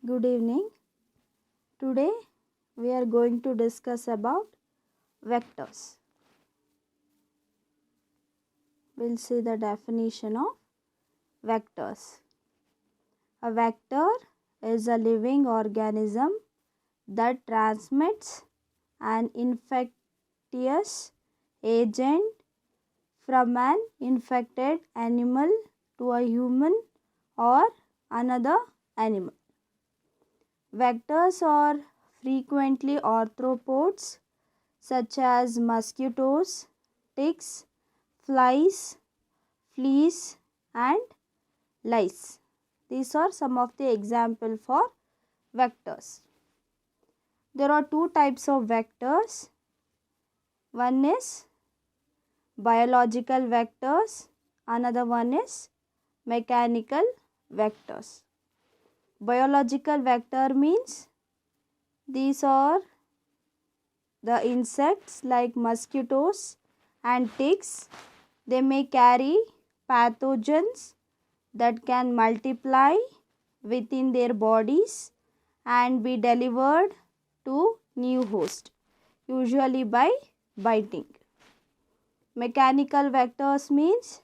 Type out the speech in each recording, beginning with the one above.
Good evening. Today we are going to discuss about vectors. We'll see the definition of vectors. A vector is a living organism that transmits an infectious agent from an infected animal to a human or another animal. Vectors are frequently arthropods such as mosquitoes, ticks, flies, fleas and lice. These are some of the examples for vectors. There are two types of vectors. One is biological vectors, another one is mechanical vectors. Biological vector means these are the insects like mosquitoes and ticks. They may carry pathogens that can multiply within their bodies and be delivered to new host, usually by biting. Mechanical vectors means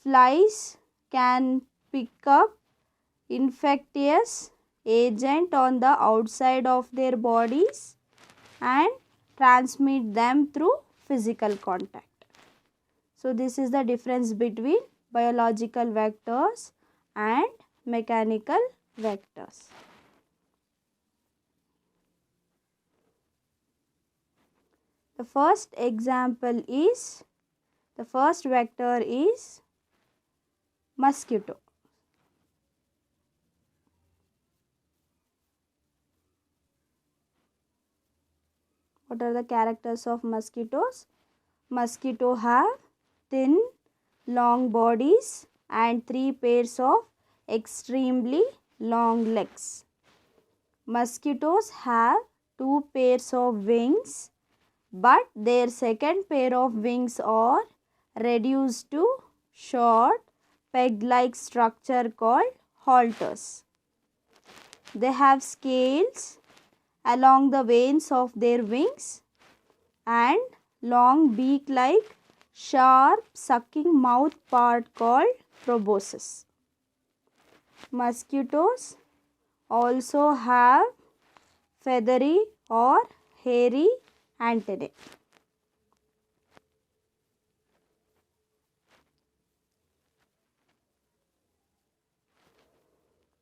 flies can pick up infectious agent on the outside of their bodies and transmit them through physical contact. So this is the difference between biological vectors and mechanical vectors. The first vector is mosquito. What are the characters of mosquitoes? Mosquito have thin, long bodies and 3 pairs of extremely long legs. Mosquitoes have 2 pairs of wings, but their second pair of wings are reduced to short peg-like structure called halters. They have scales along the veins of their wings and long beak-like sharp sucking mouth part called proboscis. Mosquitoes also have feathery or hairy antennae.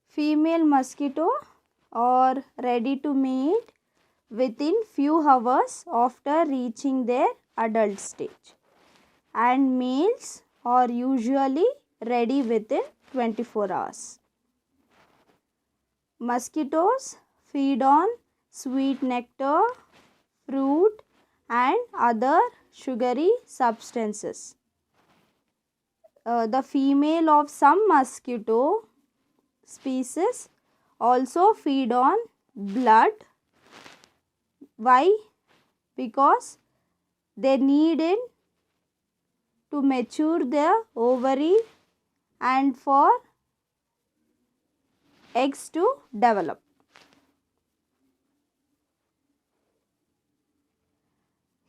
Female mosquito are ready to mate within few hours after reaching their adult stage, and males are usually ready within 24 hours. Mosquitoes feed on sweet nectar, fruit and other sugary substances. The female of some mosquito species also feed on blood. Why? Because they need it to mature their ovary and for eggs to develop.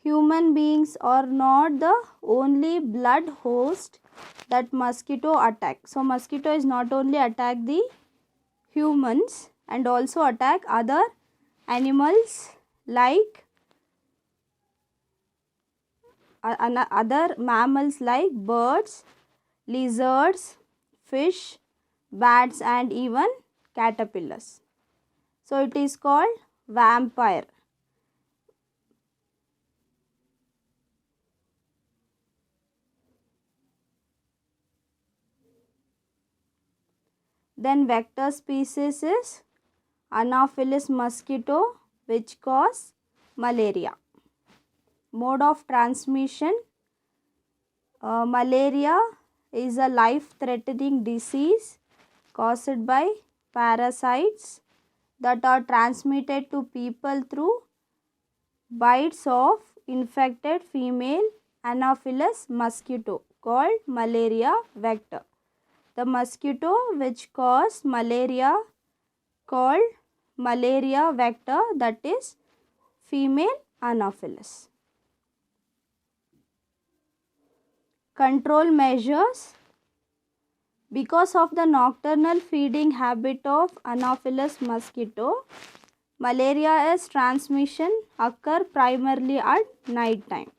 Human beings are not the only blood host that mosquito attack. So mosquito is not only attack the humans and also attack other animals like other mammals like birds, lizards, fish, bats and even caterpillars. So it is called vampire. Then vector species is Anopheles mosquito which cause malaria. Mode of transmission, malaria is a life-threatening disease caused by parasites that are transmitted to people through bites of infected female Anopheles mosquito called malaria vector. The mosquito which cause malaria called malaria vector, that is female Anopheles. Control measures. Because of the nocturnal feeding habit of Anopheles mosquito, malaria's transmission occur primarily at night time.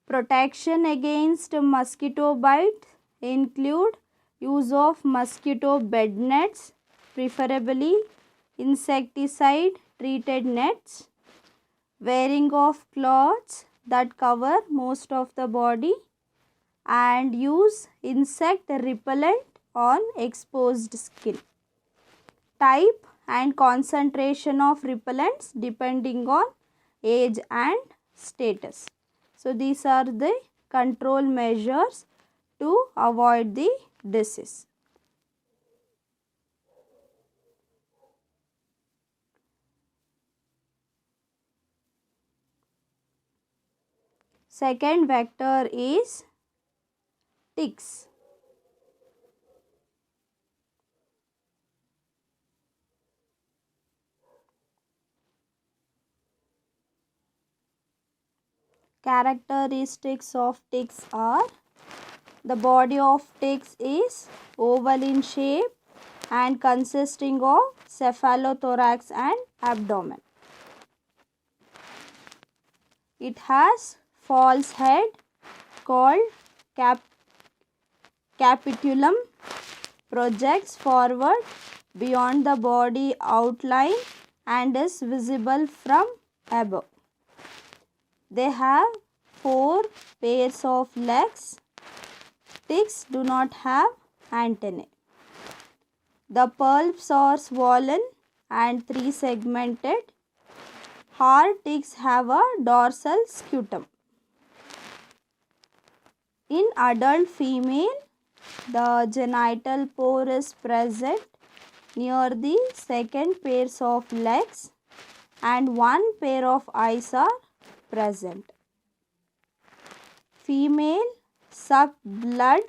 Protection against mosquito bites include use of mosquito bed nets, preferably insecticide treated nets, wearing of clothes that cover most of the body, and use insect repellent on exposed skin. Type and concentration of repellents depending on age and status. So these are the control measures to avoid the disease. Second vector is ticks. Characteristics of ticks are: the body of ticks is oval in shape and consisting of cephalothorax and abdomen. It has false head called capitulum, projects forward beyond the body outline and is visible from above. They have 4 pairs of legs. Ticks do not have antennae. The pulps are swollen and 3 segmented. Hard ticks have a dorsal scutum. In adult female, the genital pore is present near the second pairs of legs and 1 pair of eyes are present. Female suck blood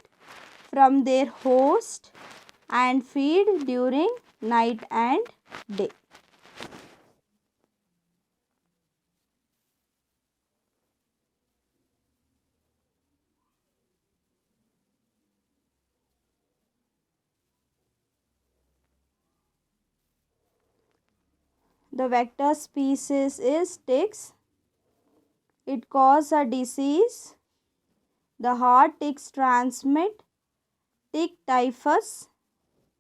from their host and feed during night and day. The vector species is ticks. It causes a disease. The hard ticks transmit tick typhus,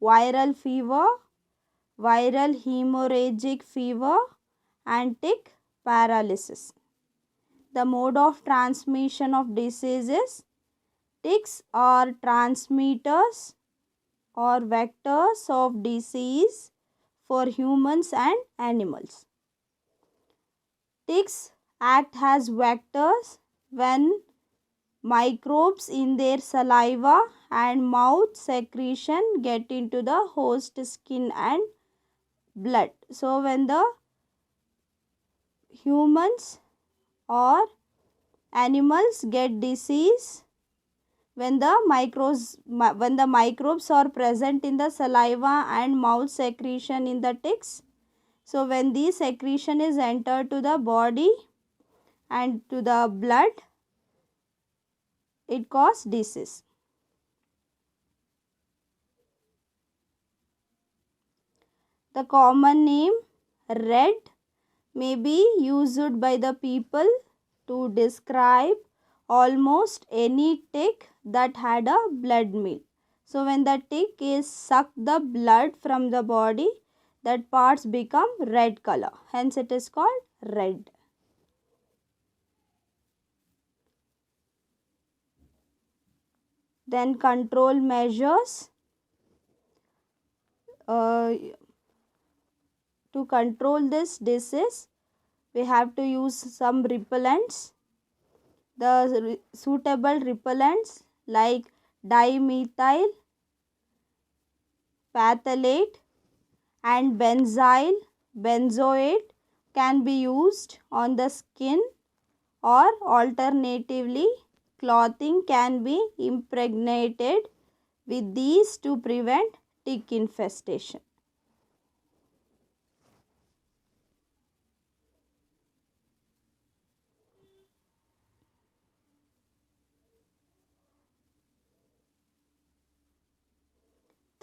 viral fever, viral hemorrhagic fever, and tick paralysis. The mode of transmission of disease is: ticks are transmitters or vectors of disease for humans and animals. Ticks act as vectors when microbes in their saliva and mouth secretion get into the host skin and blood. So when the humans or animals get disease, when the microbes are present in the saliva and mouth secretion in the ticks, so when the secretion is entered to the body and to the blood, it causes disease. The common name red may be used by the people to describe almost any tick that had a blood meal. So when the tick is sucked the blood from the body, that parts become red color. Hence it is called red. Then control measures. To control this disease, we have to use some repellents. The suitable repellents like dimethyl phthalate and benzoate can be used on the skin, or alternatively clothing can be impregnated with these to prevent tick infestation.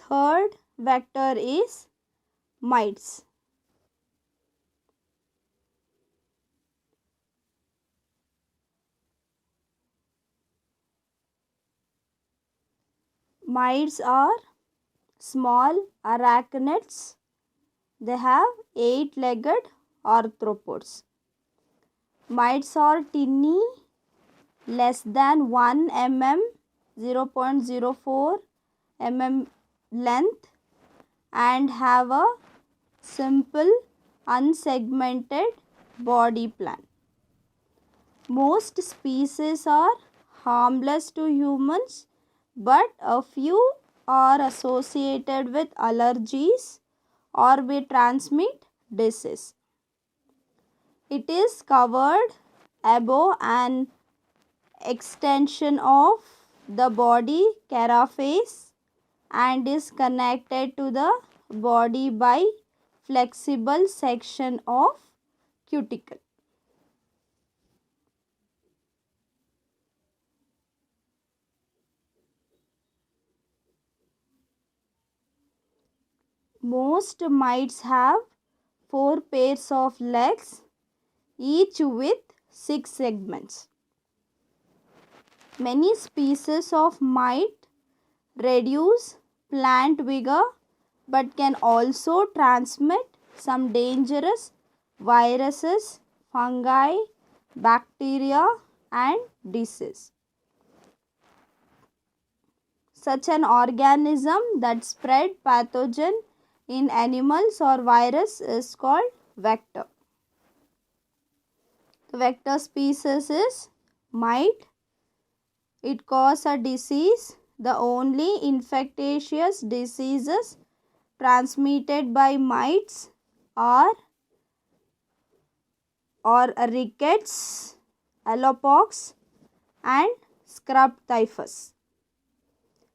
third vector is mites. Mites are small arachnids. They have 8-legged arthropods. Mites are tiny, less than 1 mm, 0.04 mm length, and have a simple unsegmented body plan. Most species are harmless to humans, but a few are associated with allergies or may transmit disease. It is covered above an extension of the body carapace and is connected to the body by flexible section of cuticle. Most mites have 4 pairs of legs, each with 6 segments. Many species of mite reduce plant vigor but can also transmit some dangerous viruses, fungi, bacteria, and disease. Such an organism that spread pathogen in animals or virus is called vector. The vector species is mite. It causes a disease. The only infectious diseases transmitted by mites are rickets, alopox, and scrub typhus.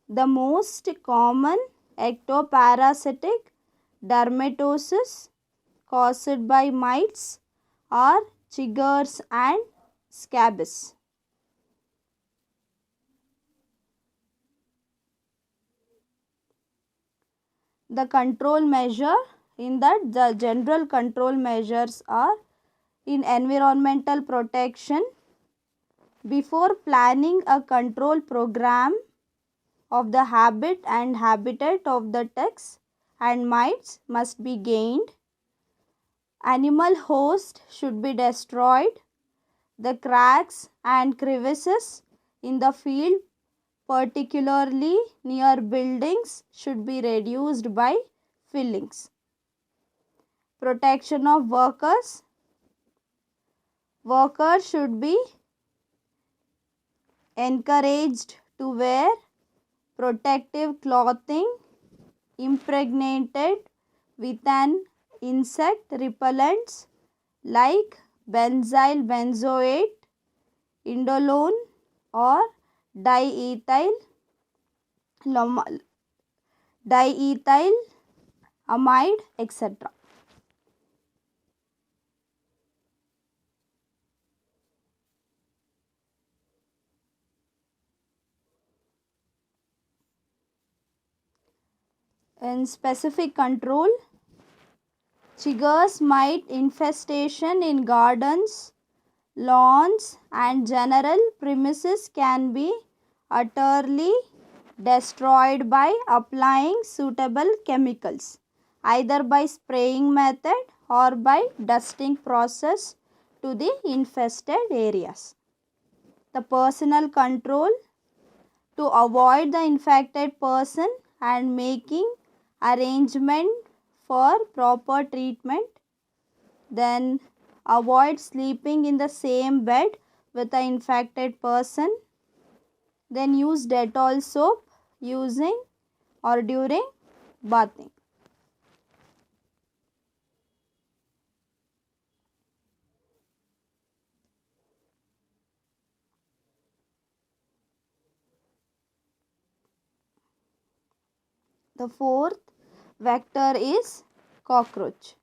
The most common ectoparasitic dermatosis caused by mites are chiggers and scabies. The control measure in that the general control measures are in environmental protection. Before planning a control program of the habit and habitat of the ticks and mites must be gained. Animal host should be destroyed. The cracks and crevices in the field, particularly near buildings, should be reduced by fillings. Protection of workers. Workers should be encouraged to wear protective clothing impregnated with an insect repellents like benzyl benzoate, indolone, or diethyl amide, etc. In specific control, chiggers mite infestation in gardens, lawns, and general premises can be utterly destroyed by applying suitable chemicals, either by spraying method or by dusting process to the infested areas. The personal control to avoid the infected person and making arrangement for proper treatment. Then avoid sleeping in the same bed with the infected person. Then use Dettol soap using or during bathing. The fourth vector is cockroach.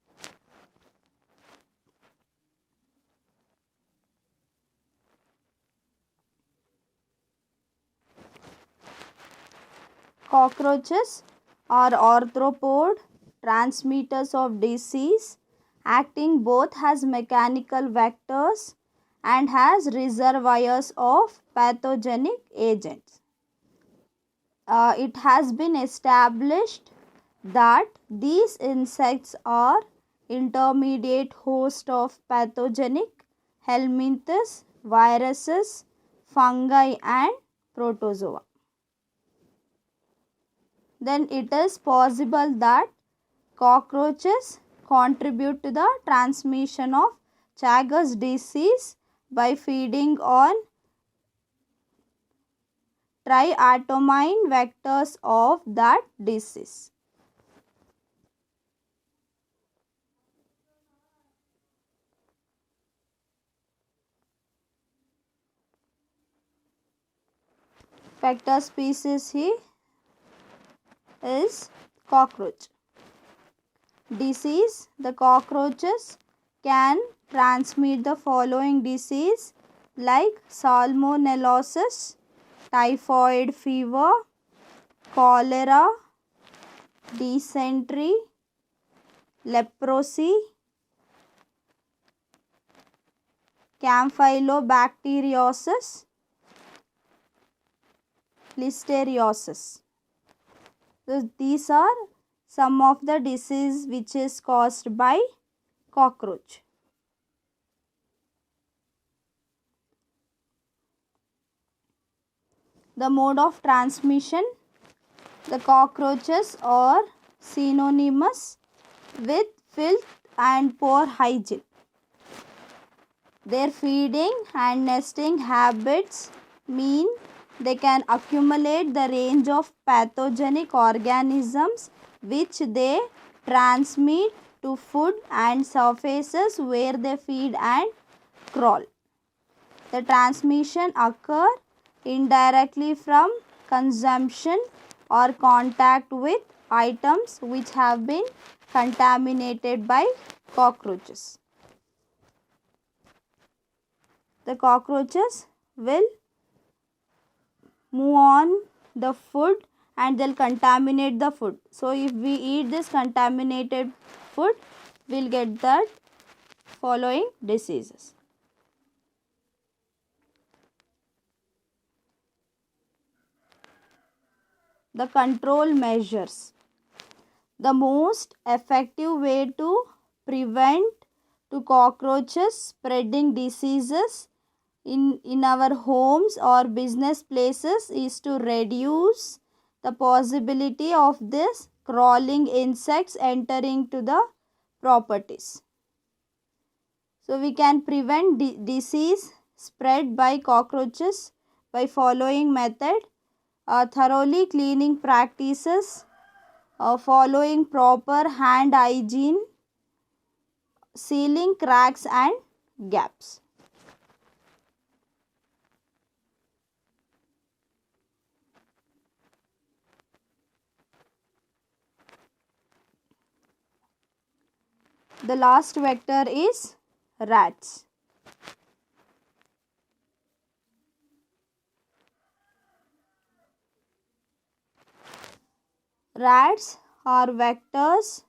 Cockroaches are arthropod transmitters of disease, acting both as mechanical vectors and as reservoirs of pathogenic agents. It has been established that these insects are intermediate host of pathogenic helminthes, viruses, fungi and protozoa. Then it is possible that cockroaches contribute to the transmission of Chagas disease by feeding on triatomine vectors of that disease. Vector species here is cockroach. Disease: the cockroaches can transmit the following disease like salmonellosis, typhoid fever, cholera, dysentery, leprosy, campylobacteriosis, listeriosis. So these are some of the disease which is caused by cockroach. The mode of transmission: the cockroaches are synonymous with filth and poor hygiene. Their feeding and nesting habits mean they can accumulate the range of pathogenic organisms which they transmit to food and surfaces where they feed and crawl. The transmission occur indirectly from consumption or contact with items which have been contaminated by cockroaches. The cockroaches will move on the food and they'll contaminate the food. So if we eat this contaminated food, we'll get that following diseases. The control measures: the most effective way to prevent to cockroaches spreading diseases in our homes or business places is to reduce the possibility of this crawling insects entering to the properties. So we can prevent disease spread by cockroaches by following method: thoroughly cleaning practices, following proper hand hygiene, sealing cracks and gaps. The last vector is rats. Rats are vectors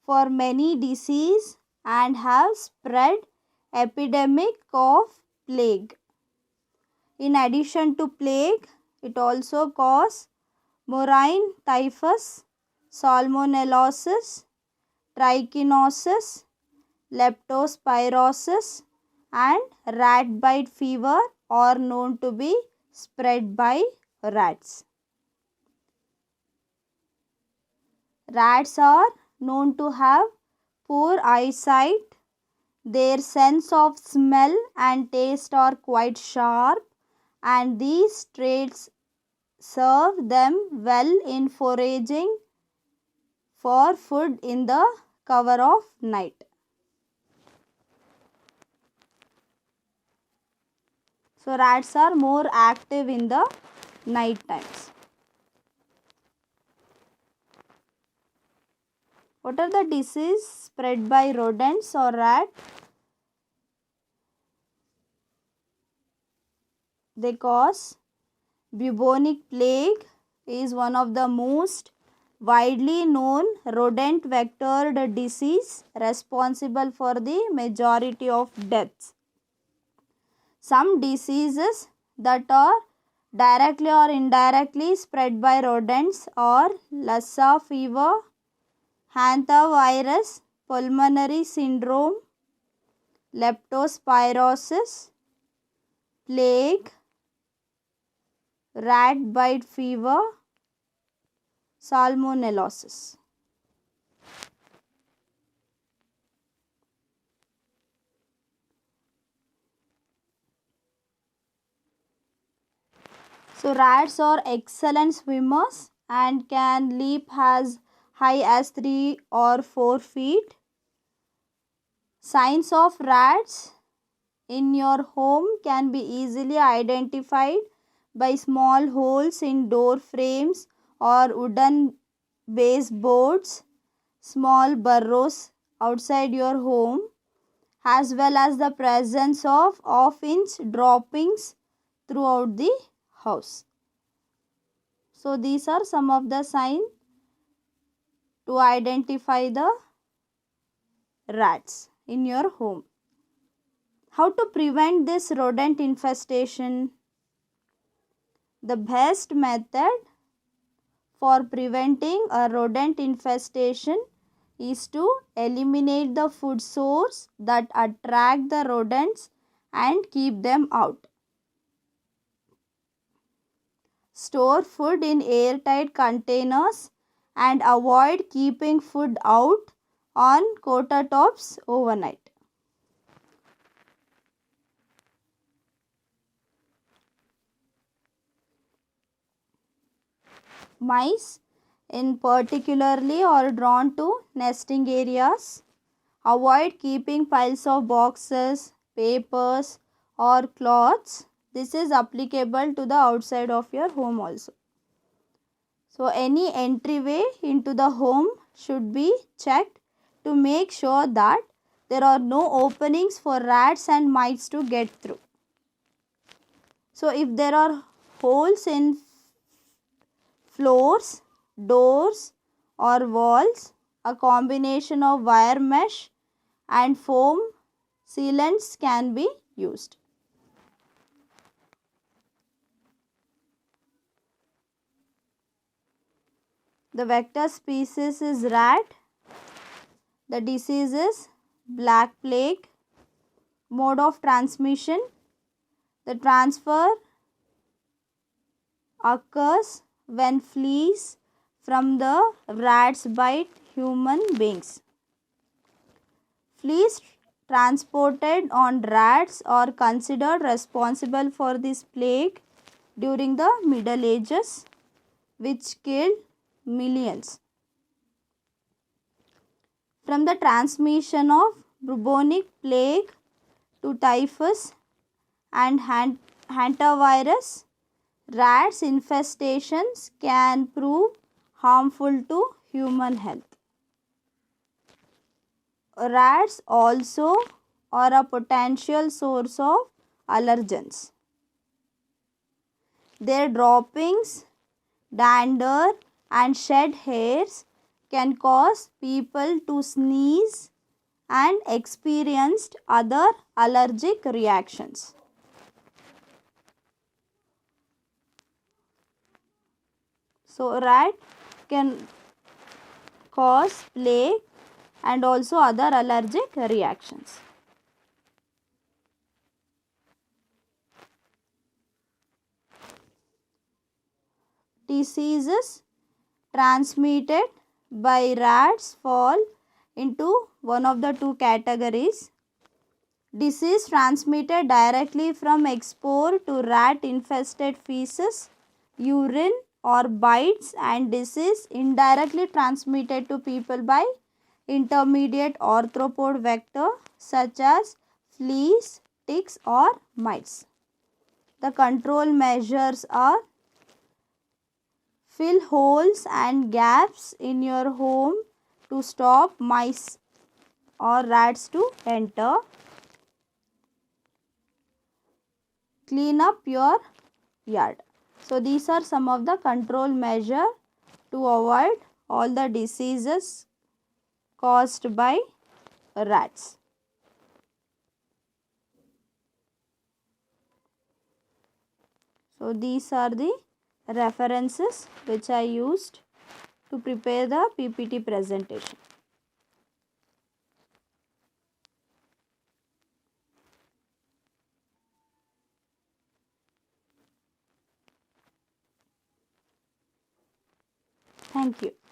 for many diseases and have spread epidemic of plague. In addition to plague, it also causes murine typhus, salmonellosis, trichinosis, leptospirosis and rat bite fever are known to be spread by rats. Rats are known to have poor eyesight. Their sense of smell and taste are quite sharp, and these traits serve them well in foraging for food in the cover of night. So rats are more active in the night times. What are the diseases spread by rodents or rat? They cause bubonic plague is one of the most widely known rodent vectored disease responsible for the majority of deaths. Some diseases that are directly or indirectly spread by rodents are Lassa fever, hantavirus, pulmonary syndrome, leptospirosis, plague, rat bite fever, salmonellosis. So rats are excellent swimmers and can leap as high as 3 or 4 feet. Signs of rats in your home can be easily identified by small holes in door frames or wooden baseboards, small burrows outside your home, as well as the presence of off-inch droppings throughout the house. So these are some of the signs to identify the rats in your home. How to prevent this rodent infestation? The best method for preventing a rodent infestation is to eliminate the food source that attract the rodents and keep them out. Store food in airtight containers and avoid keeping food out on countertops overnight. Mice in particularly are drawn to nesting areas. Avoid keeping piles of boxes, papers or cloths. This is applicable to the outside of your home also. So any entryway into the home should be checked to make sure that there are no openings for rats and mice to get through. So if there are holes in floors, doors or walls, a combination of wire mesh and foam sealants can be used. The vector species is rat. The disease is black plague. Mode of transmission. The transfer occurs when fleas from the rats bite human beings. Fleas transported on rats are considered responsible for this plague during the Middle Ages, which killed millions. From the transmission of bubonic plague to typhus and hantavirus, rats infestations can prove harmful to human health. Rats also are a potential source of allergens. Their droppings, dander and shed hairs can cause people to sneeze and experience other allergic reactions. So rat can cause plague and also other allergic reactions. Diseases transmitted by rats fall into one of the two categories. Disease transmitted directly from exposure to rat infested feces, urine or bites, and disease indirectly transmitted to people by intermediate arthropod vector such as fleas, ticks or mites. The control measures are: fill holes and gaps in your home to stop mice or rats to enter. Clean up your yard. So these are some of the control measures to avoid all the diseases caused by rats. So these are the references which I used to prepare the PPT presentation. Thank you.